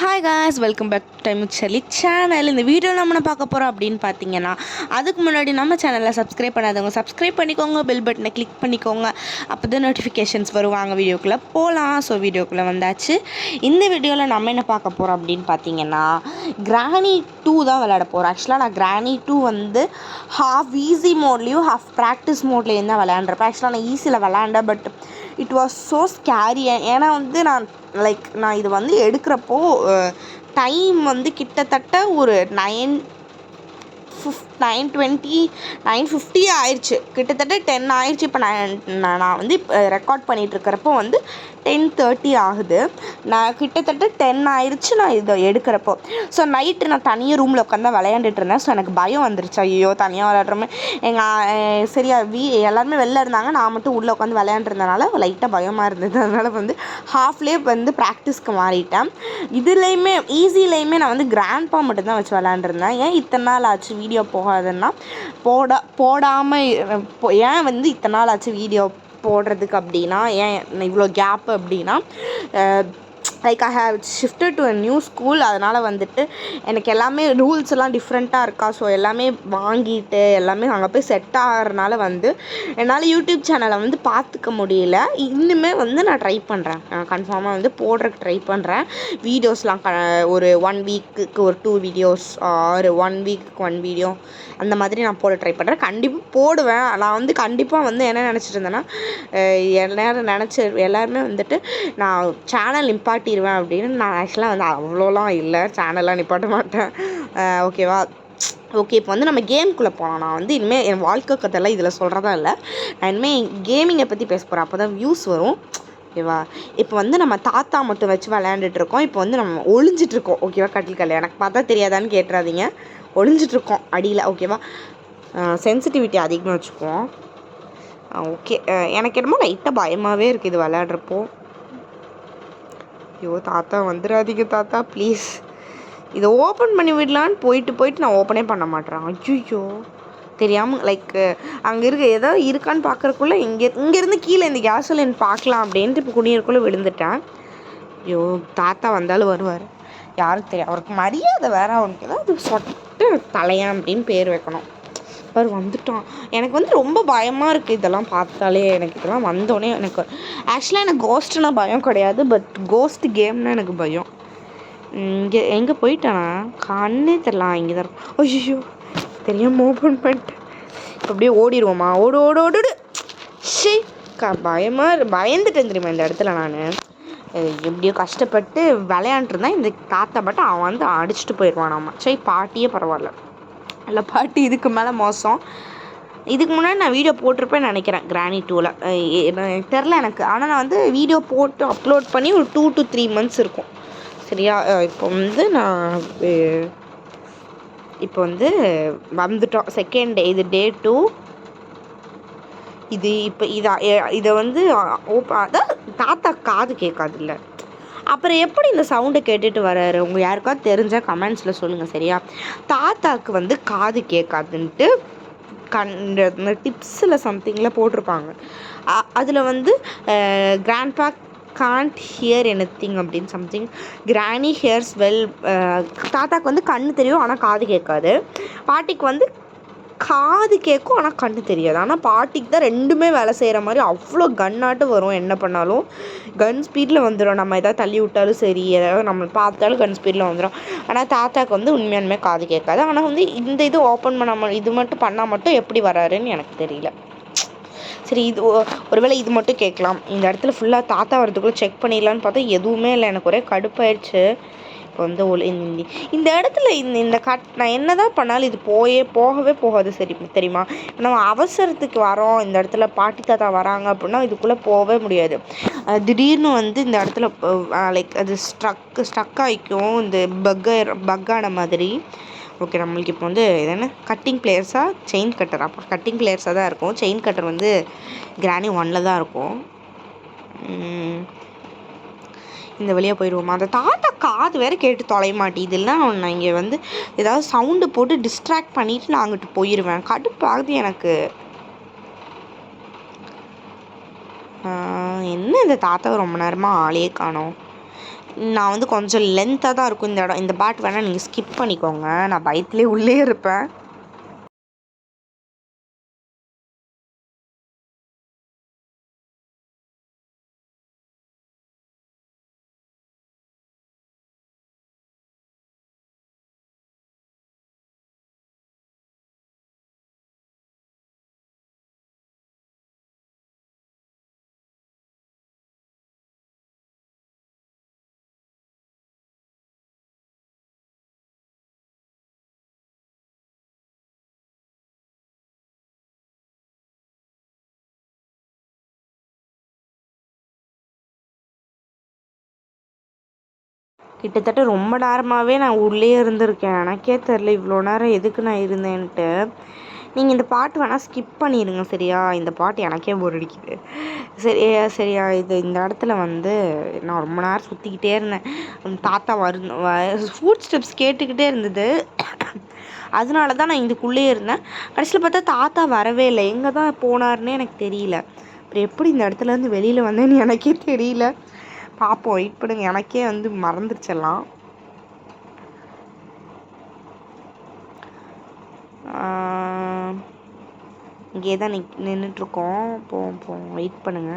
Hi guys, welcome back to time செல்லி channel. இந்த video நம்ம பார்க்க போகிறோம் அப்படின்னு பார்த்தீங்கன்னா, அதுக்கு முன்னாடி நம்ம சேனலை சப்ஸ்கிரைப் பண்ணாதவங்க சப்ஸ்கிரைப் பண்ணிக்கோங்க, பெல் பட்டனை கிளிக் பண்ணிக்கோங்க. அப்போ தான் நோட்டிஃபிகேஷன்ஸ் வருவாங்க. வீடியோக்குள்ளே போகலாம். ஸோ வீடியோக்குள்ளே வந்தாச்சு. இந்த வீடியோவில் நம்ம என்ன பார்க்க போகிறோம் அப்படின்னு பார்த்தீங்கன்னா, கிரானி 2 தான் விளையாட போகிறோம். ஆக்சுவலாக நான் கிரானி 2 வந்து ஹாஃப் ஈஸி மோட்லேயும் ஹாஃப் ப்ராக்டிஸ் மோட்லேயும் தான் விளையாண்டுருப்பேன். ஆக்சுவலாக நான் ஈஸியில் விளையாண்டேன், but it was so scary. ஏன்னா வந்து நான் இது வந்து எடுக்கிறப்போ டைம் வந்து கிட்டத்தட்ட ஒரு 9:20 ஆயிடுச்சு. கிட்டத்தட்ட 10 ஆயிடுச்சு. இப்போ நான் வந்து ரெக்கார்ட் பண்ணிகிட்ருக்கிறப்போ வந்து 10:30 ஆகுது. நான் கிட்டத்தட்ட 10 ஆயிடுச்சு நான் இதை எடுக்கிறப்போ. ஸோ நைட்டு நான் தனியாக ரூமில் உட்காந்து விளையாண்டுட்டு இருந்தேன். ஸோ எனக்கு பயம் வந்துருச்சு. ஐயோ, தனியாக விளையாடுறோமே. சரியா எல்லாருமே வெளில இருந்தாங்க, நான் மட்டும் உள்ளே உட்காந்து விளையாண்டுருந்தனால லைட்டாக பயமாக இருந்தது. அதனால் வந்து ஹாஃப்லேயே வந்து ப்ராக்டிஸ்க்கு மாறிட்டேன். இதுலேயுமே ஈஸிலேயுமே நான் வந்து கிராண்ட்பா மட்டும்தான் வச்சு விளையாண்டுருந்தேன். ஏன் இத்தனை நாள் ஆச்சு வீடியோ போகாதுன்னா, போடாமல் ஏன் வந்து இத்தனை நாள் ஆச்சு வீடியோ போடுறதுக்கு அப்படின்னா, ஏன் இவ்வளோ கேப்பு அப்படின்னா, like I have shifted to a new school. அதனால் வந்துட்டு எனக்கு எல்லாமே ரூல்ஸ் எல்லாம் டிஃப்ரெண்ட்டாக இருக்கா. ஸோ எல்லாமே வாங்கிட்டு எல்லாமே அங்கே போய் செட் ஆகிறனால வந்து என்னால் யூடியூப் சேனலை வந்து பார்த்துக்க முடியல. இன்னுமே வந்து நான் ட்ரை பண்ணுறேன். கன்ஃபார்மாக வந்து போடுறதுக்கு ட்ரை பண்ணுறேன். வீடியோஸ்லாம் ஒரு 1 வீக்குக்கு ஒரு 2 வீடியோஸ், ஒரு 1 வீக்குக்கு 1 வீடியோ அந்த மாதிரி நான் போட ட்ரை பண்ணுறேன். கண்டிப்பாக போடுவேன். நான் வந்து கண்டிப்பாக வந்து என்ன நினச்சிட்டு இருந்தேன்னா, எல்லாருமே வந்துட்டு நான் சேனல் நிப்பாட்டிடுவேன் அப்படின்னு. நான் ஆக்சுவலாக வந்து அவ்வளோலாம் இல்லை, சேனல்லாம் நிப்பாட்ட மாட்டேன். ஓகேவா? ஓகே, இப்போ வந்து நம்ம கேமுக்குள்ளே போகலாம். நான் வந்து இனிமேல் என் வாழ்க்கை கதையெல்லாம் இதில் சொல்கிறதா இல்லை. நான் இனிமேல் கேமிங்கை பற்றி பேச போகிறேன். அப்போ தான் வியூஸ் வரும். ஓகேவா? இப்போ வந்து நம்ம தாத்தா மட்டும் வச்சு விளையாண்டுட்ருக்கோம். இப்போ வந்து நம்ம ஒளிஞ்சிட்ருக்கோம். ஓகேவா? கட்டில் எனக்கு பார்த்தா தெரியாதான்னு கேட்டுறாதீங்க. ஒளிஞ்சிட்ருக்கோம் அடியில். ஓகேவா? சென்சிட்டிவிட்டி அதிகமாக வச்சுக்குவோம். ஓகே, எனக்கு என்னமோ லைட்டாக பயமாகவே இருக்குது இது விளையாடுறப்போ. ஐயோ தாத்தா, வந்துடாதீங்க தாத்தா ப்ளீஸ். இதை ஓப்பன் பண்ணி விடலான்னு போயிட்டு நான் ஓப்பனே பண்ண மாட்டேறேன். ஐயோ, தெரியாமல் லைக் அங்கே ஏதோ இருக்கான்னு பார்க்குறக்குள்ளே இங்கேருந்து கீழே இந்த கேஸ் லைன் பார்க்கலாம் அப்படின்ட்டு இப்போ குடியிருக்குள்ளே விழுந்துட்டேன். ஐயோ, தாத்தா வந்தாலும் வருவார், யாருக்கு தெரியும். அவருக்கு மரியாதை வேறு. அவனுக்கு ஏதாவது சொட்டு தலையான் அப்படின்னு பேர் வைக்கணும். அவர் வந்துட்டான். எனக்கு வந்து ரொம்ப பயமாக இருக்குது இதெல்லாம் பார்த்தாலே. எனக்கு இதெல்லாம் வந்தோடனே எனக்கு ஆக்சுவலாக எனக்கு கோஸ்ட்டுனா பயம் கிடையாது, பட் கோஸ்ட் கேம்னா எனக்கு பயம். எங்கே போயிட்டானா கண்ணே தெரியலாம். இங்கே தான் இருக்கும். ஐயோ, தெரியாமல் ஓப்பன் பண்ணிட்டு அப்படியே ஓடிடுவோமா? ஓடு. ஷே, பயந்துட்டேன் தெரியுமா இந்த இடத்துல. நான் எப்படியோ கஷ்டப்பட்டு விளையாண்டுருந்தேன். இந்த தாத்தா மட்டும் அவன் வந்து அடிச்சுட்டு போயிடுவானாமா. சரி, பாட்டியே பரவாயில்ல. இல்லை, பாட்டி இதுக்கு மேலே மோசம். இதுக்கு முன்னாடி நான் வீடியோ போட்டிருப்பேன்னு நினைக்கிறேன் கிரானி 2ல். எனக்கு தெரில எனக்கு. ஆனால் நான் வந்து வீடியோ போட்டு அப்லோட் பண்ணி ஒரு 2 to 3 months இருக்கும். சரியா? இப்போ வந்து இப்போ வந்து வந்துட்டோம். செகண்ட் டே, இது டே 2. இது இப்போ இதை வந்து அதான் தாத்தா காது கேட்காதுல்ல, அப்புறம் எப்படி இந்த சவுண்டை கேட்டுட்டு வர்றாரு? உங்கள் யாருக்காவது தெரிஞ்சால் கமெண்ட்ஸில் சொல்லுங்கள். சரியா? தாத்தாவுக்கு வந்து காது கேட்காதுன்ட்டு இந்த டிப்ஸில் சம்திங்கில் போட்டிருப்பாங்க. அதில் வந்து கிராண்ட்பா கான்ட் ஹியர் எனிதிங் அப்படின்னு சம்திங். Granny hears well. தாத்தாவுக்கு வந்து கண்ணு தெரியும், ஆனால் காது கேட்காது. பாட்டிக்கு வந்து காது கேட்கும், ஆனால் கண்ணு தெரியாது. ஆனால் பாட்டிக்கு தான் ரெண்டுமே வேலை செய்கிற மாதிரி அவ்வளோ கன்னாட்டு வரும். என்ன பண்ணாலும் கன் ஸ்பீடில் வந்துடும். நம்ம எதாவது தள்ளி விட்டாலும் சரி, ஏதாவது நம்ம பார்த்தாலும் கன் ஸ்பீடில் வந்துடும். ஆனால் தாத்தாவுக்கு வந்து உண்மையானுமே காது கேட்காது. ஆனால் வந்து இந்த இது ஓப்பன் பண்ணாமல் இது மட்டும் பண்ணால் மட்டும் எப்படி வராருன்னு எனக்கு தெரியல. சரி, இது ஒருவேளை இது மட்டும் கேட்கலாம். இந்த இடத்துல ஃபுல்லாக தாத்தா வரதுக்குள்ளே செக் பண்ணிடலான்னு பார்த்தா எதுவுமே இல்லை. எனக்கு ஒரே கடுப்பாயிடுச்சு. இப்போ வந்து இந்த இடத்துல இந்த நான் என்ன தான் பண்ணாலும் இது போகவே போகாது. சரி தெரியுமா? நம்ம அவசரத்துக்கு வரோம், இந்த இடத்துல பாட்டி தாத்தா வராங்க அப்படின்னா இதுக்குள்ளே போகவே முடியாது. திடீர்னு வந்து இந்த இடத்துல லைக் அது ஸ்ட்ரக் ஆகிக்கும், இந்த பக்கான மாதிரி. ஓகே, நம்மளுக்கு இப்போ வந்து இது என்ன கட்டிங் பிளேயர்ஸாக செயின் கட்டர்? அப்போ கட்டிங் பிளேயர்ஸாக தான் இருக்கும். செயின் கட்டர் வந்து கிரானி 1ல் தான் இருக்கும். இந்த வழியாக போயிடுவோமா? அந்த தாத்தா காது வேறு கேட்டு தொலைய மாட்டேங்குதுன்னா நான் இங்கே வந்து ஏதாவது சவுண்டு போட்டு டிஸ்ட்ராக்ட் பண்ணிவிட்டு நான் அங்கிட்டு போயிடுவேன். கடுப்பாகுது எனக்கு. என்ன இந்த தாத்தாவை ரொம்ப நேரமாக ஆளையே காணோம். நான் வந்து கொஞ்சம் லென்த்தாக தான் இருக்கும் இந்த இடம். இந்த பார்ட் வேணால் நீங்கள் ஸ்கிப் பண்ணிக்கோங்க, நான் பயத்துலேயே உள்ளே இருப்பேன். கிட்டத்தட்ட ரொம்ப நேரமாகவே நான் உள்ளே இருந்திருக்கேன். எனக்கே தெரில இவ்வளோ நேரம் எதுக்கு நான் இருந்தேன்ட்டு. நீங்கள் இந்த பாட்டு வேணால் ஸ்கிப் பண்ணிடுங்க சரியா? இந்த பாட்டு எனக்கே போர் அடிக்குது. சரியா? இந்த இடத்துல வந்து நான் ரொம்ப நேரம் சுற்றிக்கிட்டே இருந்தேன். தாத்தா ஃபுட் ஸ்டெப்ஸ் கேட்டுக்கிட்டே இருந்தது. அதனால தான் நான் இதுக்குள்ளேயே இருந்தேன். கடைசியில் பார்த்தா தாத்தா வரவே இல்லை. எங்கே தான் போனார்னே எனக்கு தெரியல. அப்புறம் எப்படி இந்த இடத்துலேருந்து வெளியில் வந்தேன்னு எனக்கே தெரியல. பார்ப்போம், வெயிட் பண்ணுங்க. எனக்கே வந்து மறந்துருச்செல்லாம். இங்கே தான் நின்றுட்டுருக்கோம். போவோம், வெயிட் பண்ணுங்க.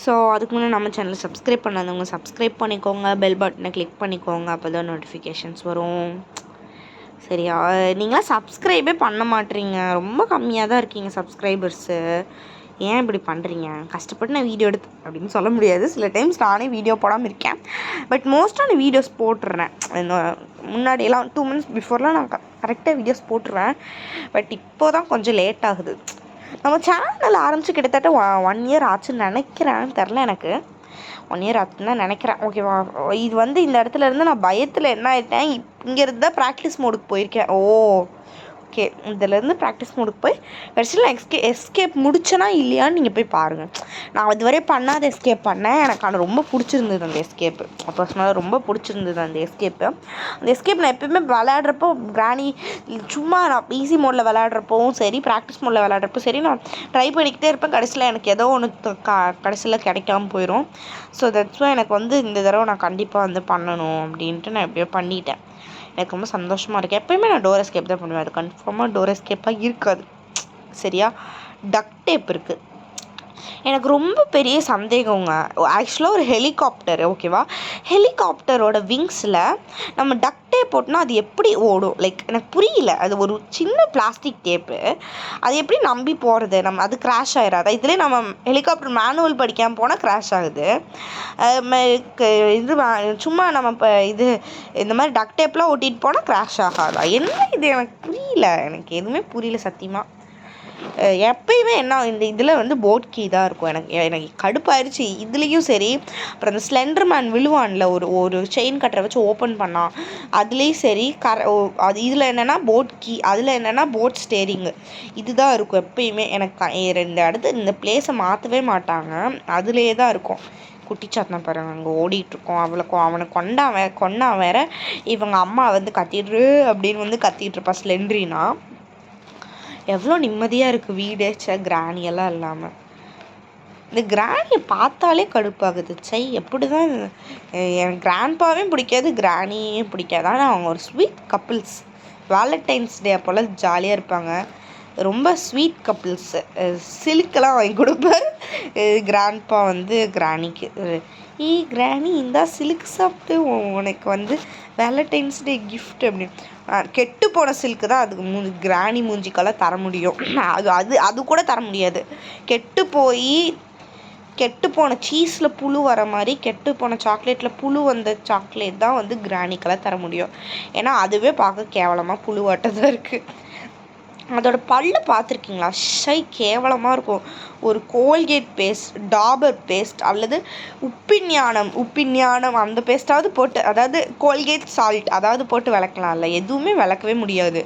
ஸோ அதுக்கு முன்னே நம்ம சேனலை சப்ஸ்கிரைப் பண்ணாதவங்க சப்ஸ்கிரைப் பண்ணிக்கோங்க, பெல் பட்டனை கிளிக் பண்ணிக்கோங்க, அப்போ தான் நோட்டிஃபிகேஷன்ஸ் வரும் சரியா? நீங்களாம் சப்ஸ்கிரைபே பண்ண மாட்டீங்க, ரொம்ப கம்மியாக தான் இருக்கீங்க சப்ஸ்கிரைபர்ஸு. ஏன் இப்படி பண்ணுறீங்க? கஷ்டப்பட்டு நான் வீடியோ எடுத்து அப்படின்னு சொல்ல முடியாது. சில டைம்ஸ் நானே வீடியோ போடாமல் இருக்கேன், பட் மோஸ்ட்டாக நான் வீடியோஸ் போட்டுடுறேன். முன்னாடியெல்லாம் 2 months பிஃபோர்லாம் நான் கரெக்டாக வீடியோஸ் போட்டுருவேன். பட் இப்போ தான் கொஞ்சம் லேட் ஆகுது. நம்ம சேனல் ஆரம்பித்து கிட்டத்தட்ட 1 year ஆச்சுன்னு நினைக்கிறேன், தெரில எனக்கு. 1 year ஆச்சுன்னு தான் நினைக்கிறேன். ஓகேவா? இது வந்து இந்த இடத்துல இருந்து நான் பயத்தில் என்ன ஆகிட்டேன், இங்கேருந்து தான் ப்ராக்டிஸ் மோடுக்கு போயிருக்கேன். ஓகே, இதிலேருந்து ப்ராக்டிஸ் மோடுக்கு போய் கடைசியில் நான் எஸ்கேப் முடிச்சேனா இல்லையான்னு நீங்கள் போய் பாருங்கள். நான் இதுவரை பண்ணாத எஸ்கேப் பண்ணேன். எனக்கு ஆனால் ரொம்ப பிடிச்சிருந்தது அந்த எஸ்கேப்பு. பர்சனலாக ரொம்ப பிடிச்சிருந்தது அந்த எஸ்கேப்பு. அந்த எஸ்கேப் நான் எப்போயுமே விளையாடுறப்போ கிராணி சும்மா நான் ஈஸி மோடில் விளையாடுறப்பவும் சரி, ப்ராக்டிஸ் மோடில் விளையாடுறப்போ சரி, நான் ட்ரை பண்ணிக்கிட்டே இருப்பேன். கடைசியில் எனக்கு ஏதோ ஒன்று கடைசியில் கிடைக்காம போயிடும். ஸோ தட்ஸ் வை எனக்கு வந்து இந்த தடவை நான் கண்டிப்பாக வந்து பண்ணணும் அப்படின்ட்டு நான் எப்படியோ பண்ணிட்டேன். எனக்கு ரொம்ப சந்தோஷமாக இருக்குது. எப்போயுமே நான் டோர் எஸ்கேப் தான் பண்ணுவேன். அது கன்ஃபார்மாக டோர் எஸ்கேப்பாக இருக்காது சரியா? டக் டேப் இருக்குது. எனக்கு ரொம்ப பெரிய சந்தேகங்க. ஆக்சுவலாக ஒரு ஹெலிகாப்டர், ஓகேவா? ஹெலிகாப்டரோட விங்ஸில் நம்ம டக் டேப் போட்டோன்னா அது எப்படி ஓடும்? லைக் எனக்கு புரியல. அது ஒரு சின்ன பிளாஸ்டிக் டேப்பு, அது எப்படி நம்பி போகிறது? நம்ம அது கிராஷ் ஆகிடாதா? இதிலே நம்ம ஹெலிகாப்டர் மேனுவல் படிக்காமல் போனால் கிராஷ் ஆகுது. இது சும்மா நம்ம இப்போ இந்த மாதிரி டக் டேப்லாம் ஒட்டிகிட்டு போனால் கிராஷ் ஆகாதா? என்ன இது எனக்கு புரியல. எனக்கு எதுவுமே புரியல சத்தியமாக. எப்பயுமே என்ன இந்த இதில் வந்து போட் கீ தான் இருக்கும். எனக்கு கடுப்பாயிருச்சு இதுலேயும் சரி. அப்புறம் அந்த ஸ்லெண்டர் மேன் விழுவான்ல, ஒரு செயின் கட்டரை வச்சு ஓப்பன் பண்ணான், அதுலேயும் சரி. அது இதில் என்னென்னா போட் கீ, அதில் என்னென்னா போட் ஸ்டேரிங்கு, இதுதான் இருக்கும் எப்பயுமே. எனக்கு இந்த பிளேஸை மாற்றவே மாட்டாங்க, அதுலேயே தான் இருக்கும். குட்டிச்சாத்தான் பாருங்க அங்கே ஓடிட்டுருக்கோம். அவனை கொண்டா வேற இவங்க அம்மா வந்து கத்திடுரு அப்படின்னு வந்து கத்திகிட்ருப்பா ஸ்லெண்ட்ரினா. எவ்வளோ நிம்மதியாக இருக்குது வீடு. கிராணியெல்லாம் இல்லாமல். இந்த கிராணியை பார்த்தாலே கடுப்பாகுது. எப்படி தான் எனக்கு கிராண்ட்பாவையும் பிடிக்காது, கிராணியும் பிடிக்காது. ஆனால் அவங்க ஒரு ஸ்வீட் கப்புள்ஸ். வேலண்டைன்ஸ் டே அப்போல்லாம் ஜாலியாக இருப்பாங்க. ரொம்ப ஸ்வீட் கப்புள்ஸு. சில்கெல்லாம் வாங்கி கொடுப்பார் கிராண்ட்பா வந்து கிராணிக்கு. கிராணி இந்தா சில்க் சாப்பிட்டு உனக்கு வந்து வேலண்டைன்ஸ் டே கிஃப்ட் அப்படின்னு. கெட்டு போன சில்க்கு தான் அதுக்கு கிராணி மூஞ்சிக்கெல்லாம் தர முடியும். அது கூட தர முடியாது. கெட்டு போன சீஸில் புழு வர மாதிரி, கெட்டு போன சாக்லேட்டில் புழு வந்த சாக்லேட் தான் வந்து கிராணிக்கெல்லாம் தர முடியும். ஏன்னா அதுவே பார்க்க கேவலமாக புழுவாட்ட தான் இருக்குது. அதோட பல்லு பார்த்துருக்கீங்களா? கேவலமாக இருக்கும். ஒரு கோல்கேட் பேஸ்ட், டாபர் பேஸ்ட் அல்லது உப்பிஞானம் அந்த பேஸ்ட்டாவது போட்டு, அதாவது கோல்கேட் சால்ட் அதாவது போட்டு விளக்கலாம்ல. எதுவுமே விளக்கவே முடியாது.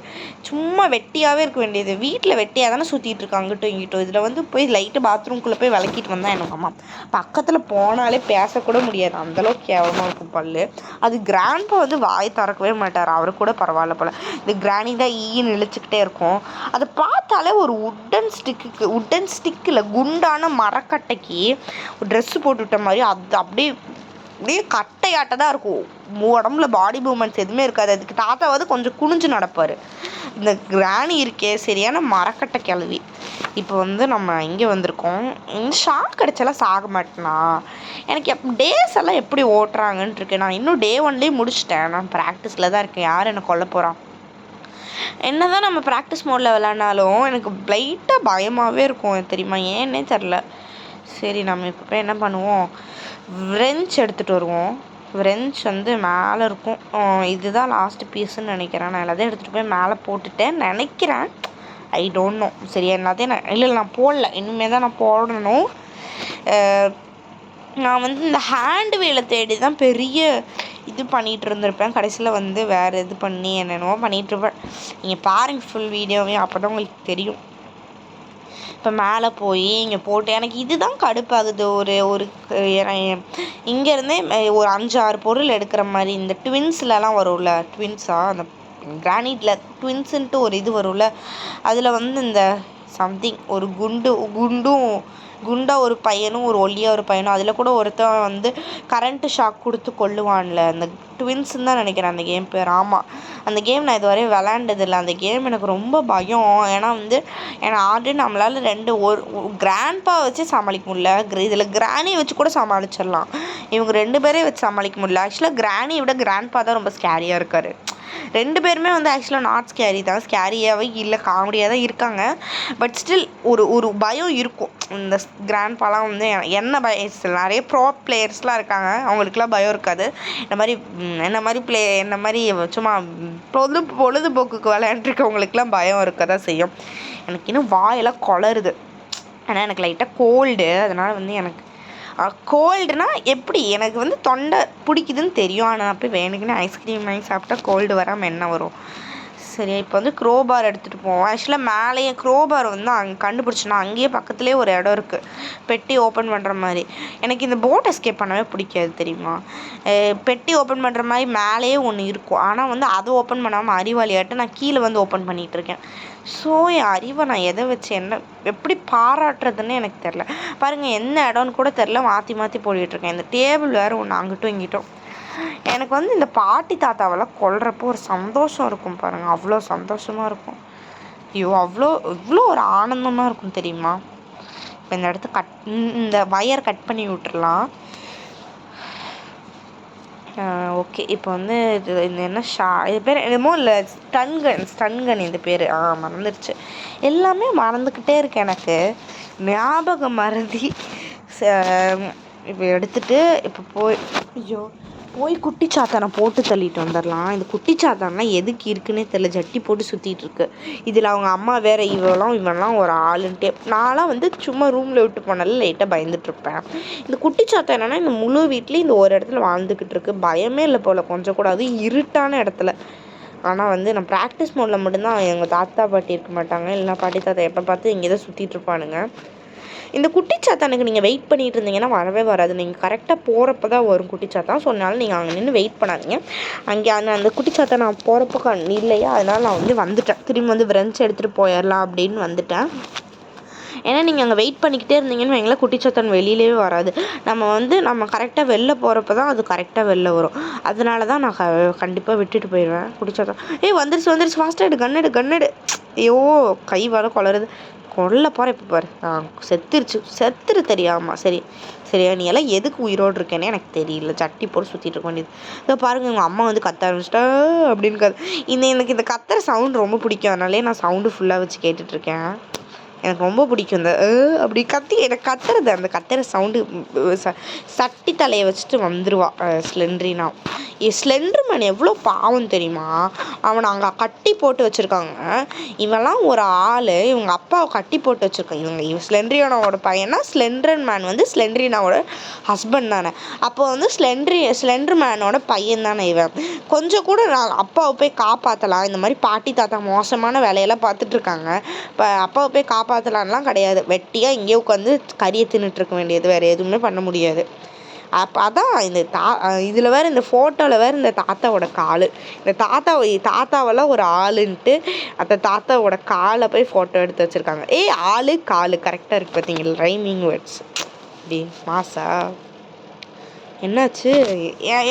சும்மா வெட்டியாகவே இருக்க வேண்டியது. வீட்டில் வெட்டியாக தானே சுற்றிட்டு இருக்காங்க அங்கிட்டும் இங்கிட்டும். இதில் வந்து போய் லைட்டு பாத்ரூம்குள்ளே போய் விளக்கிட்டு வந்தால் எனக்கு அம்மா பக்கத்தில் போனாலே பேசக்கூட முடியாது, அந்தளவுக்கு கேவலமாக இருக்கும் பல்லு. அது கிராண்ட்பா வந்து வாய் திறக்கவே மாட்டார். அவரு கூட பரவாயில்ல போல். இந்த கிராணி தான் ஈன்னு இழுச்சிக்கிட்டே இருக்கும். அதை பார்த்தாலே ஒரு உட்டன் ஸ்டிக்கில் குண்டான மரக்கட்டைக்கு ட்ரெஸ்ஸு போட்டுவிட்ட மாதிரி அது அப்படியே அப்படியே கட்டையாட்ட தான் இருக்கும். உடம்புல பாடி மூமெண்ட்ஸ் எதுவுமே இருக்காது. அதுக்கு தாத்தாவது கொஞ்சம் குனிஞ்சு நடப்பார். இந்த கிராணி இருக்கே சரியான மரக்கட்டை கிளவி. இப்போ வந்து நம்ம இங்கே வந்திருக்கோம். ஷாக் கிடச்சாலாம் சாக மாட்டேனா? எனக்கு டேஸ் எல்லாம் எப்படி ஓட்டுறாங்கன்ட்டு இருக்கேன். நான் இன்னும் டே 1லேயே முடிச்சிட்டேன். நான் ப்ராக்டிஸில் தான் இருக்கேன். யார் என்னை கொல்ல போகிறான்? என்ன தான் நம்ம ப்ராக்டிஸ் மோடில் விளாட்னாலும் எனக்கு லைட்டாக பயமாகவே இருக்கும் தெரியுமா, ஏன்னே தெரில. சரி நம்ம இப்போ போய் என்ன பண்ணுவோம், விரெஞ்ச் எடுத்துகிட்டு வருவோம். விரெஞ்ச் வந்து மேலே இருக்கும். இதுதான் லாஸ்ட்டு பீஸுன்னு நினைக்கிறேன். நான் எல்லாத்தையும் எடுத்துகிட்டு போய் மேலே போட்டுட்டேன் நினைக்கிறேன். I don't know. சரியா எல்லாத்தையும் நான் போடல. இனிமேல் தான் நான் போடணும். நான் வந்து இந்த ஹேண்ட் வீலை தேடி தான் பெரிய இது பண்ணிகிட்டு இருந்திருப்பேன். கடைசியில் வந்து வேறு இது பண்ணி என்னென்னவோ பண்ணிகிட்ருப்பேன். நீங்கள் பாருங்கள் ஃபுல் வீடியோவையும், அப்போ தான் உங்களுக்கு தெரியும். இப்போ மேலே போய் இங்கே போட்டு எனக்கு இதுதான் கடுப்பாகுது. ஒரு இங்கேருந்தே ஒரு 5-6 பொருள் எடுக்கிற மாதிரி இந்த ட்வின்ஸ்லலாம் வரும்ல, ட்வின்ஸாக அந்த கிரானைட்டில் ட்வின்ஸுன்ட்டு ஒரு இது வரும்ல, அதில் வந்து இந்த சம்திங் ஒரு குண்டா ஒரு பையனும் ஒரு ஒல்லியாக ஒரு பையனும், அதில் கூட ஒருத்தன் வந்து கரண்ட்டு ஷாக் கொடுத்து கொல்லுவான்ல, அந்த ட்வின்ஸுன்னு தான் நினைக்கிறேன் அந்த கேம் பேர். ஆமாம், அந்த கேம் நான் இதுவரையும் விளாண்டதில்லை. அந்த கேம் எனக்கு ரொம்ப பயம். ஏன்னா வந்து ஆல்ரெடி நம்மளால் ஒரு கிராண்ட்பா வச்சு சமாளிக்க முடியல. இதில் கிராணியை வச்சு கூட சமாளிச்சிடலாம். இவங்க 2 பேரையும் வச்சு சமாளிக்க முடியல. ஆக்சுவலாக கிராணியை விட கிராண்ட்பா தான் ரொம்ப ஸ்கேரியாக இருக்கார். 2 பேருமே வந்து ஆக்சுவலாக நாட் ஸ்கேரி தான், ஸ்கேரியாகவே இல்லை, காமெடியாக தான் இருக்காங்க. பட் ஸ்டில் ஒரு பயம் இருக்கும். இந்த கிராண்ட்பாலாம் வந்து என்ன பயம், நிறைய ப்ரோ பிளேயர்ஸ்லாம் இருக்காங்க, அவங்களுக்குலாம் பயம் இருக்காது. என்ன மாதிரி சும்மா பொழுதுபோக்குக்கு விளையாண்டுருக்கவங்களுக்குலாம் பயம் இருக்க தான் செய்யும். எனக்கு இன்னும் வாயெல்லாம் குளருது. ஆனால் எனக்கு லைட்டாக கோல்டு. அதனால் வந்து எனக்கு கோல்டுனா எப்படி, எனக்கு வந்து தொண்டை பிடிக்குதுன்னு தெரியும். ஆனால் அப்போ வேணுக்குன்னு ஐஸ்கிரீம் வாங்கி சாப்பிட்டா கோல்டு வராமல் என்ன வரும்? சரியா, இப்போ வந்து க்ரோபார் எடுத்துகிட்டு போவோம். ஆக்சுவலாக மேலேயே க்ரோபார் வந்து அங்கே கண்டுபிடிச்சோன்னா அங்கேயே பக்கத்துலேயே ஒரு இடம் இருக்குது பெட்டி ஓப்பன் பண்ணுற மாதிரி. எனக்கு இந்த போட் எஸ்கேப் பண்ணவே பிடிக்காது தெரியுமா. பெட்டி ஓப்பன் பண்ணுற மாதிரி மேலேயே ஒன்று இருக்கும். ஆனால் வந்து அதை ஓப்பன் பண்ணாமல் அறிவாளியாட்டு நான் கீழே வந்து ஓப்பன் பண்ணிகிட்ருக்கேன். ஸோ என் அறிவை நான் எதை வச்சு எப்படி பாராட்டுறதுன்னு எனக்கு தெரில. பாருங்கள், என்ன இடம்னு கூட தெரில, மாற்றி போட்டுட்ருக்கேன். இந்த டேபிள் வேறு ஒன்று அங்கிட்டும் இங்கிட்டும். எனக்கு வந்து இந்த பாட்டி தாத்தாவெல்லாம் கொல்றப்போ ஒரு சந்தோஷம் இருக்கும் பாருங்கள், அவ்வளோ சந்தோஷமாக இருக்கும். ஐயோ, இவ்வளோ ஒரு ஆனந்தமாக இருக்கும் தெரியுமா. இப்போ இந்த இடத்த இந்த வயர் கட் பண்ணி விட்டுறலாம். ஓகே, இப்போ வந்து இது என்ன இது பேர் என்னமோ இல்லை, ஸ்டன்கன் இந்த பேர். மறந்துடுச்சு. எல்லாமே மறந்துக்கிட்டே இருக்கு எனக்கு, ஞாபகம் மறதி. இப்போ எடுத்துகிட்டு இப்போ போய் குட்டிச்சாத்தானை போட்டு தள்ளிட்டு வந்துடலாம். இந்த குட்டிச்சாத்தான்லாம் எதுக்கு இருக்குன்னே தெரியல, ஜட்டி போட்டு சுற்றிட்டு இருக்கு. இதில் அவங்க அம்மா வேறு இவன்லாம் ஒரு ஆளுன்ட்டே. நான்லாம் வந்து சும்மா ரூமில் விட்டு போனாலும் லைட்டாக பயந்துட்டுருப்பேன். இந்த குட்டிச்சாத்தான் என்னென்னா இந்த முழு வீட்லேயும் இந்த ஒரு இடத்துல வாழ்ந்துக்கிட்டு இருக்கு. பயமே இல்லை போல் கொஞ்சம் கூட, அது இருட்டான இடத்துல. ஆனால் வந்து நான் ப்ராக்டிஸ் மோடில் மட்டும்தான். எங்கள் தாத்தா பாட்டி இருக்க மாட்டாங்க, இல்லைனா பாட்டி தாத்தா எப்போ பார்த்து இங்கே தான் சுற்றிட்டு இருப்பானுங்க. இந்த குட்டிச்சாத்தானுக்கு நீங்கள் வெயிட் பண்ணிகிட்டு இருந்தீங்கன்னா வரவே வராது. நீங்கள் கரெக்டாக போகிறப்ப தான் வரும் குட்டிச்சாத்தான். ஸோ அதனால நீங்கள் அங்கே நின்று வெயிட் பண்ணாதீங்க. அங்கே அந்த குட்டிச்சாத்தான் நான் போகிறப்போ இல்லையா, அதனால் நான் வந்துட்டேன். திரும்பி வந்து விரெஞ்ச் எடுத்துகிட்டு போயிடலாம் அப்படின்னு வந்துட்டேன். ஏன்னா நீங்கள் அங்கே வெயிட் பண்ணிக்கிட்டே இருந்தீங்கன்னு வைங்களேன், குட்டிச்சாத்தான் வெளியிலே வராது. நம்ம கரெக்டாக வெளில போகிறப்ப தான் அது கரெக்டாக வெளில வரும். அதனால தான் நான் கண்டிப்பாக விட்டுட்டு போயிடுவேன் குட்டிச்சாத்தான். வந்துருச்சு ஃபாஸ்ட்டாக கன்னெடு. ஐயோ, கை வர குளருது. கொல்ல போகிறேன் இப்போ பாரு. செத்துரு தெரியாமல். சரியா, நீ எல்லாம் எதுக்கு உயிரோடு இருக்கேன்னே எனக்கு தெரியல. சட்டி போட்டு சுற்றிட்டு இருக்க வேண்டியது. இதோ பாருங்கள், எங்கள் அம்மா வந்து கத்த ஆரம்பிச்சிட்டா அப்படின்னு எனக்கு இந்த கத்துற சவுண்ட் ரொம்ப பிடிக்கும். அதனாலே நான் சவுண்டு ஃபுல்லாக வச்சு கேட்டுட்ருக்கேன். எனக்கு ரொம்ப பிடிக்கும் இந்த அப்படி கத்தி. எனக்கு கத்துறது, அந்த கத்துற சவுண்டு. சட்டி தலையை வச்சுட்டு வந்துடுவா ஸ்லெண்ட்ரினா. ஸ்லெண்டர்மேன் எவ்வளோ பாவம் தெரியுமா. அவனை அங்கே கட்டி போட்டு வச்சுருக்காங்க. இவெல்லாம் ஒரு ஆள், இவங்க அப்பாவை கட்டி போட்டு வச்சுருக்காங்க. இவன் ஸ்லெண்ட்ரியானோட பையனா, ஸ்லெண்டர்மேன் வந்து ஸ்லெண்ட்ரினாவோட ஹஸ்பண்ட் தானே. அப்போ வந்து ஸ்லெண்டர்மேனோட பையன் தானே இவன். கொஞ்சம் கூட நான் அப்பாவை போய் காப்பாற்றலாம், இந்த மாதிரி பாட்டி தாத்தா மோசமான வேலையெல்லாம் பார்த்துட்ருக்காங்க, இப்போ அப்பாவை போய் காப்பாற்றலான்லாம் கிடையாது. வெட்டியாக இங்கேயே உட்காந்து கறியை தின்னுட்டுருக்க வேண்டியது, வேறு எதுவுமே பண்ண முடியாது. அப்போ அதான் இந்த இதில் வேறு இந்த ஃபோட்டோவில் வேறு இந்த தாத்தாவோட கால், இந்த தாத்தாவெல்லாம் ஒரு ஆளுன்ட்டு அந்த தாத்தாவோட காலை போய் ஃபோட்டோ எடுத்து வச்சுருக்காங்க. ஆள் கால் கரெக்டாக இருக்குது பார்த்தீங்களா, ரைமிங் வேர்ட்ஸ். அப்படி மாசா என்னாச்சு?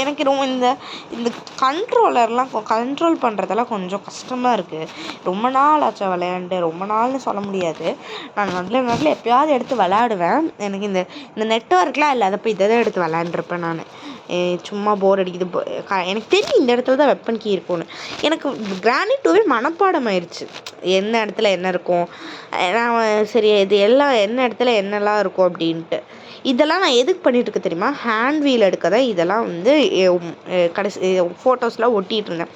எனக்கு ரொம்ப இந்த இந்த கண்ட்ரோலர்லாம் கண்ட்ரோல் பண்ணுறதெல்லாம் கொஞ்சம் கஷ்டமாக இருக்குது. ரொம்ப நாள் ஆச்சா விளையாண்டு, ரொம்ப நாள்னு சொல்ல முடியாது. நான் நடுவில் எப்போயாவது எடுத்து விளையாடுவேன். எனக்கு இந்த இந்த நெட்ஒர்க்லாம் இல்லாதப்போ இதை தான் எடுத்து விளையாண்டுருப்பேன் நான். சும்மா போர் அடிக்குது. எனக்கு தெரியும் இந்த இடத்துல தான் வெப்பன் கீ இருக்கும்னு. எனக்கு கிரானைட் 2 மனப்பாடம் ஆயிடுச்சு. என்ன இடத்துல என்ன இருக்கும், நான் சரி இது எல்லாம் என்ன இடத்துல என்னெல்லாம் இருக்கும் அப்படின்ட்டு. இதெல்லாம் நான் எதுக்கு பண்ணிகிட்ருக்க தெரியுமா, ஹேண்ட் வீல் எடுக்க தான் இதெல்லாம் வந்து கடைசி ஃபோட்டோஸ்லாம் ஒட்டிகிட்டு இருந்தேன்.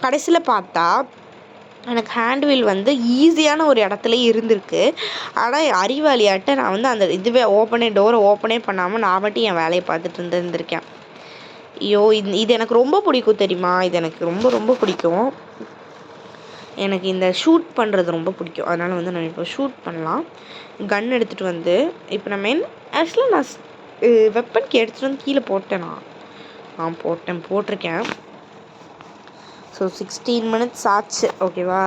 கடைசியில் பார்த்தா எனக்கு ஹேண்ட் வீல் வந்து ஈஸியான ஒரு இடத்துல இருந்திருக்கு. ஆனால் அறிவாளியாட்ட நான் வந்து அந்த டோரை ஓப்பனே பண்ணாமல் நான் மட்டும் என் வேலையை பார்த்துட்டு இருந்திருக்கேன். ஐயோ, இது எனக்கு ரொம்ப பிடிக்கும் தெரியுமா, இது எனக்கு ரொம்ப ரொம்ப பிடிக்கும். எனக்கு இந்த ஷூட் பண்ணுறது ரொம்ப பிடிக்கும். அதனால் வந்து நான் இப்போ ஷூட் பண்ணலாம். கன் எடுத்துகிட்டு வந்து இப்போ நம்ம ஆக்சுவலாக நான் வெப்பன் கீ எடுத்துகிட்டு வந்து கீழே போட்டேனா, போட்டிருக்கேன். ஸோ 16 minutes ஆச்சு, ஓகேவா?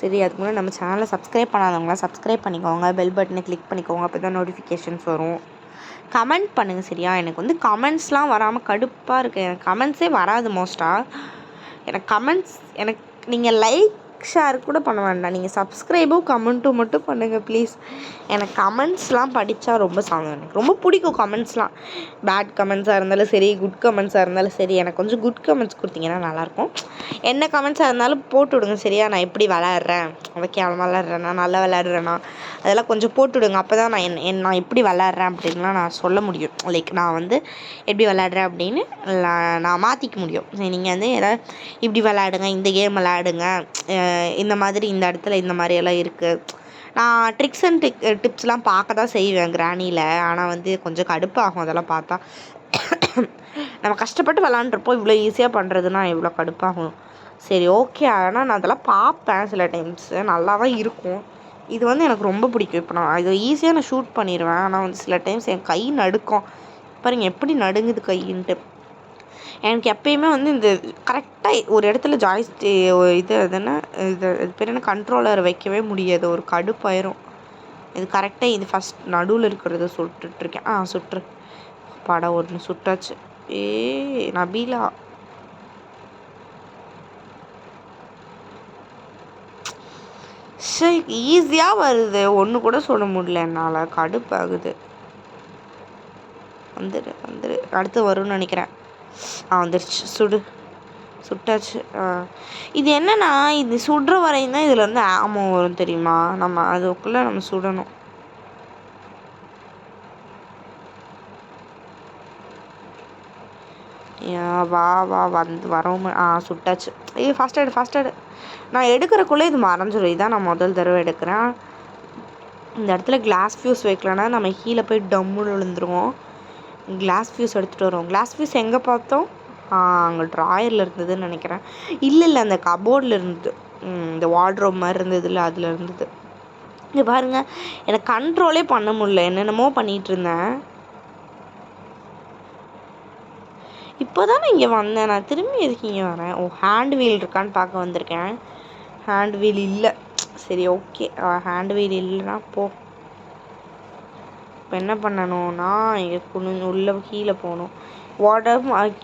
சரி, அதுக்கு முன்னாடி நம்ம சேனலை சப்ஸ்கிரைப் பண்ணாதவங்களாம் சப்ஸ்கிரைப் பண்ணிக்கோங்க, பெல் பட்டனை கிளிக் பண்ணிக்கோங்க, அப்போ தான் நோட்டிஃபிகேஷன்ஸ் வரும். கமெண்ட் பண்ணுங்கள் சரியா? எனக்கு வந்து கமெண்ட்ஸ்லாம் வராமல் கடுப்பாக இருக்குது. எனக்கு கமெண்ட்ஸே வராது மோஸ்ட்டாக. எனக்கு நீங்கள் லைக் ஷேர் கூட பண்ண வேண்டாம், நீங்கள் சப்ஸ்கிரைபும் கமெண்ட்டும் மட்டும் பண்ணுங்கள் ப்ளீஸ். எனக்கு கமெண்ட்ஸ்லாம் படித்தா ரொம்ப எனக்கு ரொம்ப பிடிக்கும். கமெண்ட்ஸ்லாம் பேட் கமெண்ட்ஸாக இருந்தாலும் சரி, குட் கமெண்ட்ஸாக இருந்தாலும் சரி, எனக்கு கொஞ்சம் குட் கமெண்ட்ஸ் கொடுத்தீங்கன்னா நல்லாயிருக்கும். என்ன கமெண்ட்ஸாக இருந்தாலும் போட்டு விடுங்க சரியா? நான் எப்படி விளையாடுறேன், கேவலமாக விளையாடுறேன்னா, நல்லா விளையாடுறேன்னா, அதெல்லாம் கொஞ்சம் போட்டு விடுங்க. அப்போ தான் நான் எப்படி விளையாடுறேன் அப்படின்லாம் நான் சொல்ல முடியும். லைக் நான் வந்து எப்படி விளையாடுறேன் அப்படின்னு நான் மாற்றிக்க முடியும். நீங்கள் வந்து எதாவது இப்படி விளையாடுங்க, இந்த கேம் விளையாடுங்க, இந்த மாதிரி இந்த இடத்துல இந்த மாதிரியெல்லாம் இருக்குது. நான் ட்ரிக்ஸ் அண்ட் டிப்ஸ்லாம் பார்க்க தான் செய்வேன் கிரானியில். ஆனால் வந்து கொஞ்சம் கடுப்பாகும் அதெல்லாம் பார்த்தா. நம்ம கஷ்டப்பட்டு விளாண்டுருப்போம், இவ்வளோ ஈஸியாக பண்ணுறதுன்னா எவ்வளோ கடுப்பாகும். சரி, ஓகே. ஆனால் நான் அதெல்லாம் பார்ப்பேன் சில டைம்ஸு, நல்லா தான் இருக்கும். இது வந்து எனக்கு ரொம்ப பிடிக்கும். இப்போ நான் இது ஈஸியாக நான் ஷூட் பண்ணிடுவேன். ஆனால் வந்து சில டைம்ஸ் என் கை நடுக்கும். பாருங்கள் எப்படி நடுங்குது கைன்ட்டு. எனக்கு எப்பயுமே வந்து இந்த கரெக்டாக ஒரு இடத்துல இது பேர் என்ன, கண்ட்ரோலர் வைக்கவே முடியாது, ஒரு கடுப்பாயிரும். இது கரெக்டாக இது ஃபஸ்ட் நடுவில் இருக்கிறத சுட்டுட்ருக்கேன். சுட்டுரு படம் ஒன்று சுட்டாச்சு. நபீலா, சரி ஈஸியாக வருது, ஒன்று கூட சொல்ல முடியல என்னால், கடுப்பாகுது. வந்துடு அடுத்து வரும்னு நினைக்கிறேன். வந்துருச்சு, சுட்டாச்சு. இது என்னன்னா, இது சுடுற வரையும் தான் இதில் வந்து ஆமோ வரும் தெரியுமா? நம்ம அதுக்குள்ளே நம்ம சுடணும். வரவும் சுட்டாச்சு. ஃபாஸ்ட் எடு. நான் எடுக்கிறக்குள்ளே இது மறைஞ்சிடும். இதான் நான் முதல் தடவை எடுக்கிறேன். இந்த இடத்துல கிளாஸ் ஃபியூஸ் வைக்கலன்னா நம்ம கீழே போய் டம்முன்னு விழுந்துருவோம். கிளாஸ் ஃபியூஸ் எடுத்துகிட்டு வருவோம். கிளாஸ் ஃபியூஸ் எங்கே பார்த்தோம்? அங்கே ட்ராயரில் இருந்ததுன்னு நினைக்கிறேன். இல்லை அந்த கபோர்டில் இருந்தது. இந்த வார்ட்ரோப் மாதிரி இருந்ததுல, அதில் இருந்தது. இங்கே பாருங்கள், எனக்கு கண்ட்ரோலே பண்ண முடியல, என்னென்னமோ பண்ணிகிட்டு இருந்தேன். இப்போ தானே இங்கே வந்தேன், நான் திரும்பி எதுக்கு இங்கே வரேன்? ஹேண்ட் வீல் இருக்கான்னு பார்க்க வந்திருக்கேன். ஹேண்ட் வீல் இல்லை. சரி, ஓகே. ஹேண்ட் வீல் இல்லைன்னா போ. இப்போ என்ன பண்ணணும்னா, இங்கே உள்ளே கீழே போகணும்.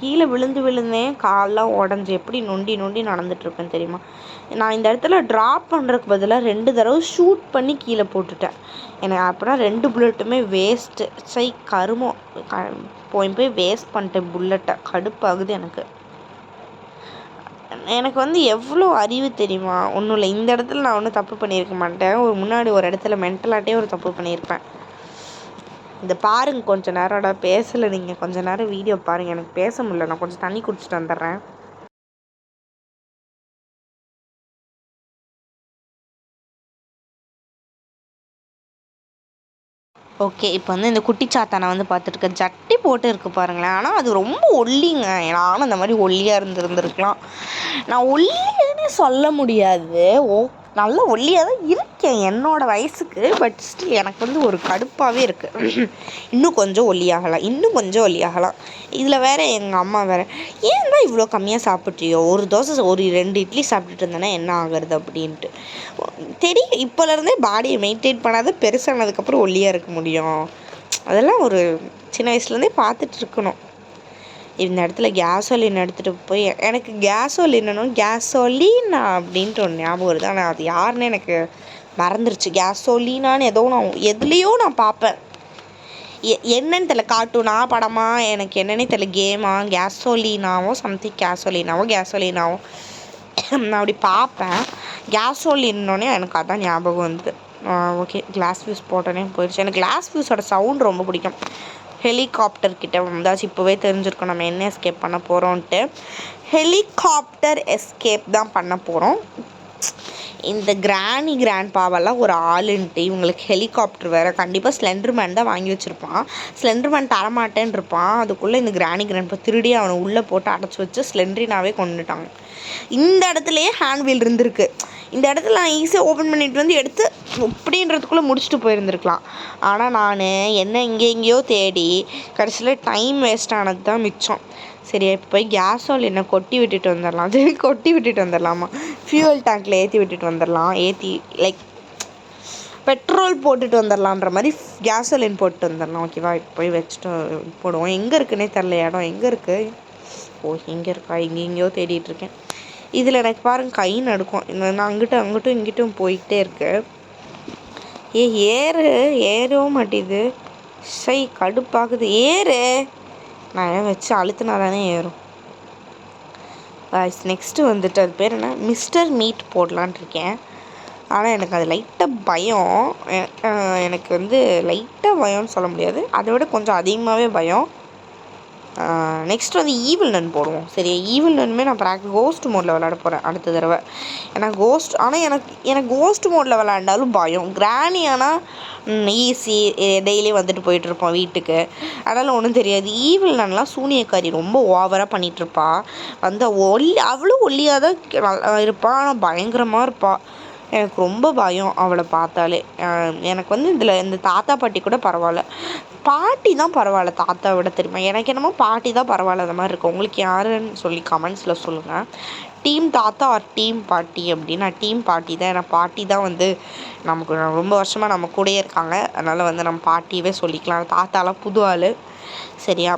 கீழே விழுந்தேன், காலெலாம் உடஞ்சி எப்படி நொண்டி நடந்துட்டுருப்பேன் தெரியுமா? நான் இந்த இடத்துல ட்ராப் பண்ணுறதுக்கு பதிலாக 2 தடவை ஷூட் பண்ணி கீழே போட்டுட்டேன். எனக்கு அப்போனா 2 புல்லட்டுமே வேஸ்ட்டு. கருமம், போய் வேஸ்ட் பண்ணிட்டேன் புல்லட்டை. கடுப்பாகுது எனக்கு வந்து எவ்வளோ அறிவு தெரியுமா? ஒன்றும் இல்லை, இந்த இடத்துல நான் ஒன்றும் தப்பு பண்ணியிருக்க மாட்டேன். முன்னாடி ஒரு இடத்துல மென்டலாட்டே ஒரு தப்பு பண்ணியிருப்பேன். இந்த பாருங்கள், கொஞ்சம் நேரம்டா பேசலை. நீங்கள் கொஞ்சம் நேரம் வீடியோ பாருங்கள். எனக்கு பேச முடியல, நான் கொஞ்சம் தண்ணி குடிச்சிட்டு வந்துடுறேன். ஓகே, இப்போ வந்து இந்த குட்டிச்சாத்தானை வந்து பார்த்துட்டு ஜட்டி போட்டு இருக்கு பாருங்களேன். ஆனால் அது ரொம்ப ஒல்லிங்க. நானும் அந்த மாதிரி ஒல்லியாக இருந்திருக்கலாம். நான் ஒல்லின்னு சொல்ல முடியாது, நல்ல ஒல்லியாக தான் இருக்கேன் என்னோடய வயசுக்கு. பட் ஸ்டில் எனக்கு வந்து ஒரு கடுப்பாகவே இருக்குது. இன்னும் கொஞ்சம் ஒல்லியாகலாம். இதில் வேறு எங்கள் அம்மா வேறு, ஏன் தான் இவ்வளோ கம்மியாக சாப்பிட்றியோ, ஒரு தோசை ஒரு 2 இட்லி சாப்பிட்டுட்டு இருந்தேன்னா என்ன ஆகுறது அப்படின்ட்டு. தெரியும், இப்போலேருந்தே பாடியை மெயின்டைன் பண்ணாத பெருசானதுக்கப்புறம் ஒல்லியாக இருக்க முடியும். அதெல்லாம் ஒரு சின்ன வயசுலேருந்தே பார்த்துட்ருக்கணும். இந்த இடத்துல கேஸோலின் எடுத்துகிட்டு போய், எனக்கு கேஸோலினா அப்படின்ட்டு ஒன்று ஞாபகம் வருது. ஆனால் அது யாருன்னு எனக்கு மறந்துருச்சு. கேஸோலினான்னு எதுலேயோ நான் பார்ப்பேன். என்னன்னு தெரியல, கார்ட்டூனா படமா எனக்கு என்னன்னே தெரியல, கேமா கேஸோலினாவோ கேஸோலினாவோ நான் அப்படி பார்ப்பேன். கேஸோலின்னோடனே எனக்கு அதான் ஞாபகம் வந்து. ஓகே, கிளாஸ் ஃபியூஸ் போட்டோன்னே போயிடுச்சு. எனக்கு கிளாஸ் ஃபியூஸோட சவுண்ட் ரொம்ப பிடிக்கும். ஹெலிகாப்டர் கிட்ட வந்தாச்சு. இப்போவே தெரிஞ்சிருக்கோம் நம்ம என்ன எஸ்கேப் பண்ண போகிறோன்ட்டு. ஹெலிகாப்டர் எஸ்கேப் தான் பண்ண போகிறோம். இந்த கிராண்ட் பாவெல்லாம் ஒரு ஆளுன்ட்டு இவங்களுக்கு ஹெலிகாப்டர் வேறு. கண்டிப்பாக ஸ்லெண்டர்மேன் தான் வாங்கி வச்சுருப்பான். ஸ்லெண்டர்மேன் தரமாட்டேன்னு இருப்பான். அதுக்குள்ளே இந்த கிராண்ட்பா திருடி அவனை உள்ளே போட்டு அடைச்சி வச்சு ஸ்லெண்ட்ரினாவே கொண்டுட்டாங்க. இந்த இடத்துலையே ஹேண்ட் வீல் இருந்திருக்கு. இந்த இடத்துல நான் ஈஸியாக ஓப்பன் பண்ணிட்டு வந்து எடுத்து அப்படின்றதுக்குள்ளே முடிச்சுட்டு போயிருந்துருக்கலாம். ஆனால் நான் எங்கேயோ தேடி கடைசியில் டைம் வேஸ்ட் ஆனது தான் மிச்சம். சரி, இப்போ போய் கேஸோலினை கொட்டி விட்டுட்டு வந்துடலாமா, ஃபியூவல் டேங்க்கில் ஏற்றி விட்டுட்டு வந்துடலாம். பெட்ரோல் போட்டுட்டு வந்துடலான்ற மாதிரி கேஸோலின் போட்டு வந்துடலாம். ஓகேவா, இப்போ போய் வச்சுட்டு போடுவோம். எங்கே இருக்குன்னே தெரில, இடம் எங்கே இருக்குது. எங்கே இருக்கா, எங்கேயோ தேடிட்டுருக்கேன். இதில் எனக்கு பாருங்கள் கை நடுக்கும். நான் அங்கிட்டும் போயிட்டே இருக்கு. ஏறவும் மாட்டேது. கடுப்பாகுது. நான் வச்சு அழுத்தினா தானே ஏறும். நெக்ஸ்ட்டு வந்துட்டு அது பேர் என்ன, மிஸ்டர் மீட் போடலான் இருக்கேன். ஆனால் எனக்கு அது லைட்டாக பயம். எனக்கு வந்து லைட்டாக பயம்னு சொல்ல முடியாது, அதை விட கொஞ்சம் அதிகமாகவே பயம். நெக்ஸ்ட் வந்து ஈவில் நன் போடுவோம். சரி, ஈவில் நன்மே நான் கோஸ்ட் மோடில் விளையாட போகிறேன் அடுத்த தடவை. ஏன்னா எனக்கு கோஸ்ட் மோடில் விளையாண்டாலும் பயம். கிராணி ஆனால் ஈஸி, டெய்லி வந்துட்டு போயிட்டுருப்போம் வீட்டுக்கு, அதனால் ஒன்றும் தெரியாது. ஈவில் நன்லாம் சூனியக்காரி ரொம்ப ஓவராக பண்ணிகிட்ருப்பா. வந்து அவ்வளோ ஒல்லியாக தான் இருப்பாள், ஆனால் பயங்கரமாக இருப்பாள். எனக்கு ரொம்ப பயம் அவளை பார்த்தாலே. எனக்கு வந்து இந்த தாத்தா பாட்டி கூட பரவாயில்ல, பாட்டி தான் பரவாயில்ல தாத்தாவை விட. தெரியுமா, எனக்கு என்னமோ பாட்டி தான் பரவாயில்ல அந்த மாதிரி இருக்கும். உங்களுக்கு யாருன்னு சொல்லி கமெண்ட்ஸில் சொல்லுங்கள். டீம் தாத்தா ஆர் டீம் பாட்டி அப்படின்னு. நான் டீம் பாட்டி தான். ஏன்னா பாட்டி தான் வந்து நமக்கு ரொம்ப வருஷமாக நம்ம கூடயே இருக்காங்க. அதனால் வந்து நம்ம பாட்டியவே சொல்லிக்கலாம். தாத்தாலாம் புது ஆள். சரியா,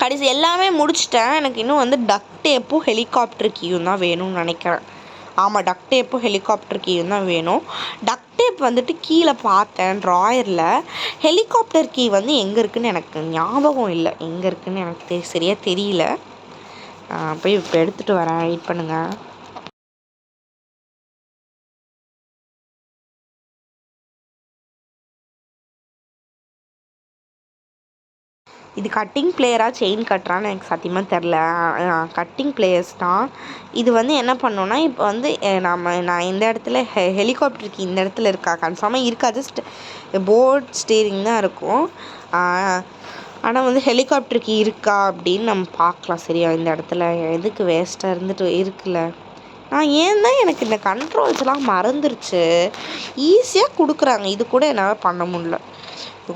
கடைசி எல்லாமே முடிச்சிட்டேன். எனக்கு இன்னும் வந்து டக் டேப்பும் ஹெலிகாப்டர் கீயும் தான் வேணும்னு நினைக்கிறேன். ஆமாம், டக் டேப்பும் ஹெலிகாப்டர் கீயும் தான் வேணும். டக் டேப் வந்துட்டு கீழே பார்த்தேன் ட்ராயரில். ஹெலிகாப்டர் கீ வந்து எங்கே இருக்குதுன்னு எனக்கு ஞாபகம் இல்லை. எங்கே இருக்குதுன்னு எனக்கு சரியாக தெரியல. போய் இப்போ எடுத்துகிட்டு வரேன், வெயிட் பண்ணுங்கள். இது கட்டிங் பிளேயரா செயின் கட்டுறான்னு எனக்கு சத்தியமாக தெரில. கட்டிங் பிளேயர்ஸ் தான். இது வந்து என்ன பண்ணோன்னா, இப்போ வந்து நான் இந்த இடத்துல ஹெலிகாப்டருக்கு இந்த இடத்துல இருக்கா கன்ஃபார்மாக இருக்கா. ஜஸ்ட் போர்ட் ஸ்டீரிங் தான் இருக்கும். ஆனால் வந்து ஹெலிகாப்டருக்கு இருக்கா அப்படின்னு நம்ம பார்க்கலாம். சரியா, இந்த இடத்துல எதுக்கு வேஸ்ட்டாக இருந்துட்டு இருக்குல்ல. ஏன் தான் எனக்கு இந்த கண்ட்ரோல்ஸ்லாம் மறந்துருச்சு. ஈஸியாக கொடுக்குறாங்க, இது கூட என்னால் பண்ண முடியல.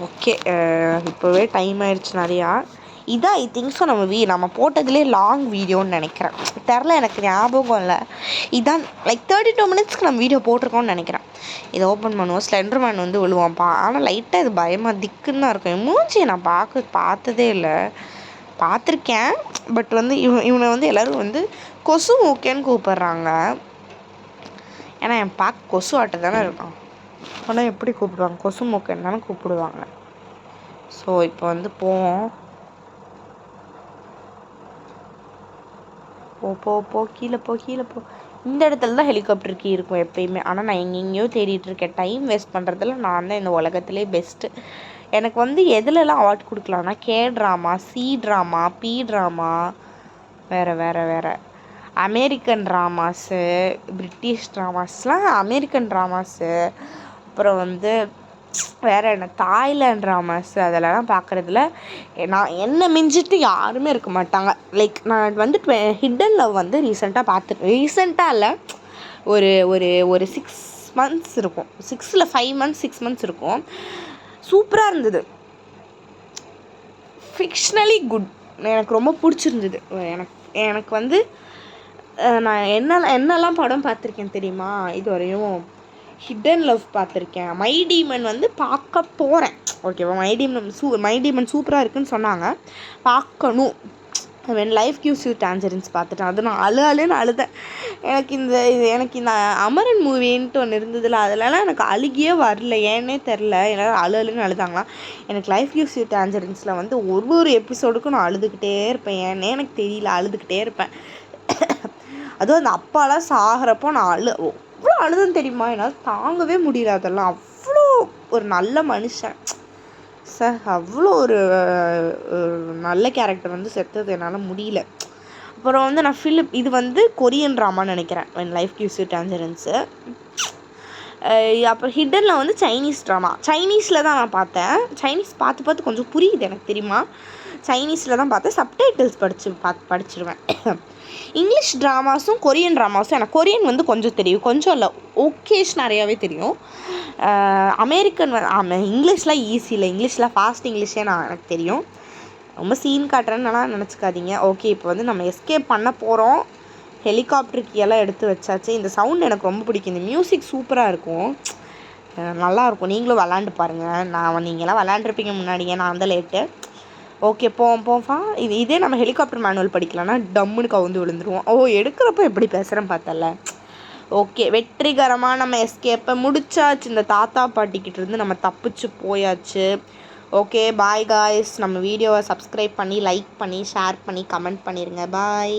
ஓகே, இப்போவே டைம் ஆயிடுச்சு நிறையா. இதான் ஐ திங்க் ஸோ நம்ம போட்டதுலேயே லாங் வீடியோன்னு நினைக்கிறேன். தெரில, எனக்கு ஞாபகம் இல்லை. இதான் 32 மினிட்ஸ்க்கு நம்ம வீடியோ போட்டிருக்கோன்னு நினைக்கிறேன். இதை ஓப்பன் பண்ணுவோம். ஸ்லெண்டர்மேன் வந்து விழுவான்ப்பா. ஆனால் லைட்டாக இது பயமாக திக்குன்னு தான் இருக்கும். மூஞ்சியை நான் பார்த்ததே இல்லை. பார்த்துருக்கேன், பட் வந்து இவனை வந்து எல்லோரும் வந்து கொசு மூக்கேன்னு கூப்பிட்றாங்க. ஏன்னா என் பார்க்க கொசு ஆட்டை தானே இருக்கான். ஆனால் எப்படி கூப்பிடுவாங்க, கொசு மூக்கன்னு தானே கூப்பிடுவாங்க. ஸோ இப்போ வந்து போவோம். போ கீழே போ. இந்த இடத்துல தான் ஹெலிகாப்டர் கீ இருக்கும் எப்பயுமே. ஆனால் நான் எங்கெங்கேயோ தேடிட்டுருக்கேன். டைம் வேஸ்ட் பண்ணுறதுல நான் தான் இந்த உலகத்திலே பெஸ்ட்டு. எனக்கு வந்து எதுலலாம் அவார்ட் கொடுக்கலாம்னா K drama, C drama, P drama, வேறு அமெரிக்கன் ட்ராமாஸு, பிரிட்டிஷ் ட்ராமாஸ்லாம் அமெரிக்கன் ட்ராமாஸு, அப்புறம் வந்து வேறு என்ன தாய்லாண்ட் ட்ராமாஸு, அதெல்லாம் பார்க்குறதுல நான் என்னை மிஞ்சிட்டு யாருமே இருக்க மாட்டாங்க. நான் வந்து ஹிடன் லவ் வந்து ரீசெண்டாக இல்லை, ஒரு ஒரு ஒரு 6 மந்த்ஸ் இருக்கும், 6 இல்லை 5 மந்த்ஸ் 6 மந்த்ஸ் இருக்கும். சூப்பராக இருந்தது, ஃபிக்ஷனலி குட். எனக்கு ரொம்ப பிடிச்சிருந்தது. எனக்கு வந்து நான் என்னெல்லாம் படம் பார்த்துருக்கேன் தெரியுமா? இது வரையும் ஹிடன் லவ் பார்த்துருக்கேன். மை டீமன் வந்து பார்க்க போகிறேன், ஓகேவா? மை டீமன் சூப்பராக இருக்குன்னு சொன்னாங்க, பார்க்கணும். வென் லைஃப் கிவ்ஸ் யூ டான்ஜரின்ஸ் பார்த்துட்டேன், அது நான் அழுன்னு அழுதேன். எனக்கு இந்த அமரன் மூவின்ட்டு ஒன்று இருந்ததில்ல, அதிலலாம் எனக்கு அழுகியே வரல, ஏன்னே தெரில. எல்லோரும் அழுன்னு அழுதாங்களாம். எனக்கு லைஃப் கிவ்ஸ் யூ டான்ஜரின்ஸில் வந்து ஒரு எபிசோடுக்கும் நான் அழுதுகிட்டே இருப்பேன், ஏன்னே எனக்கு தெரியல, அழுதுகிட்டே இருப்பேன். அதுவும் அந்த அப்பாலாம் சாகிறப்போ நான் அவ்வளோ அழுதுன்னு தெரியுமா? என்னால் தாங்கவே முடியல. அதெல்லாம் அவ்வளோ ஒரு நல்ல மனுஷன் சார், அவ்வளோ ஒரு நல்ல கேரக்டர் வந்து செத்தது என்னால் முடியல. அப்புறம் வந்து நான் இது வந்து கொரியன் ட்ராமான்னு நினைக்கிறேன், வென் லைஃப் கிவ்ஸ் யூ டான்ஜரின்ஸு. அப்புறம் ஹிடனில் வந்து சைனீஸ் ட்ராமா, சைனீஸில் தான் நான் பார்த்தேன். சைனீஸ் பார்த்து கொஞ்சம் புரியுது எனக்கு, தெரியுமா? சைனீஸில் தான் பார்த்தேன், சப்டைட்டில்ஸ் படிச்சிடுவேன். இங்கிலீஷ் ட்ராமாஸும் கொரியன் ட்ராமாஸும், எனக்கு கொரியன் வந்து கொஞ்சம் தெரியும், கொஞ்சம் இல்லை, ஓகேஷ் நிறையாவே தெரியும். அமெரிக்கன் இங்கிலீஷ்லாம் ஈஸி இல்லை, இங்கிலீஷில் ஃபாஸ்ட் இங்கிலீஷே எனக்கு தெரியும். ரொம்ப சீன் காட்டுறேன்னு நினச்சிக்காதீங்க. ஓகே, இப்போ வந்து நம்ம எஸ்கேப் பண்ண போகிறோம். ஹெலிகாப்டர் கீயெல்லாம் எடுத்து வச்சாச்சு. இந்த சவுண்ட் எனக்கு ரொம்ப பிடிக்கும், இந்த மியூசிக் சூப்பராக இருக்கும், நல்லாயிருக்கும். நீங்களும் விளாண்டு பாருங்கள். நீங்களாம் விளாண்டுருப்பீங்க முன்னாடியே, நான் வந்து லேட்டு. ஓகே, போம்ப்பா. இதே நம்ம ஹெலிகாப்டர் மேனுவல் படிக்கலாம்னா டம்முன்னு கவுந்து விழுந்துருவோம். எடுக்கிறப்ப எப்படி பேசுகிறேன் பார்த்தல. ஓகே, வெற்றிகரமாக நம்ம எஸ்கேப்பை முடிச்சாச்சு. இந்த தாத்தா பாட்டிக்கிட்ட இருந்து நம்ம தப்பிச்சு போயாச்சு. Okay, bye guys. நம்ம வீடியோவை சப்ஸ்கிரைப் பண்ணி, லைக் பண்ணி, ஷேர் பண்ணி, கமெண்ட் பண்ணிடுங்க. பாய்.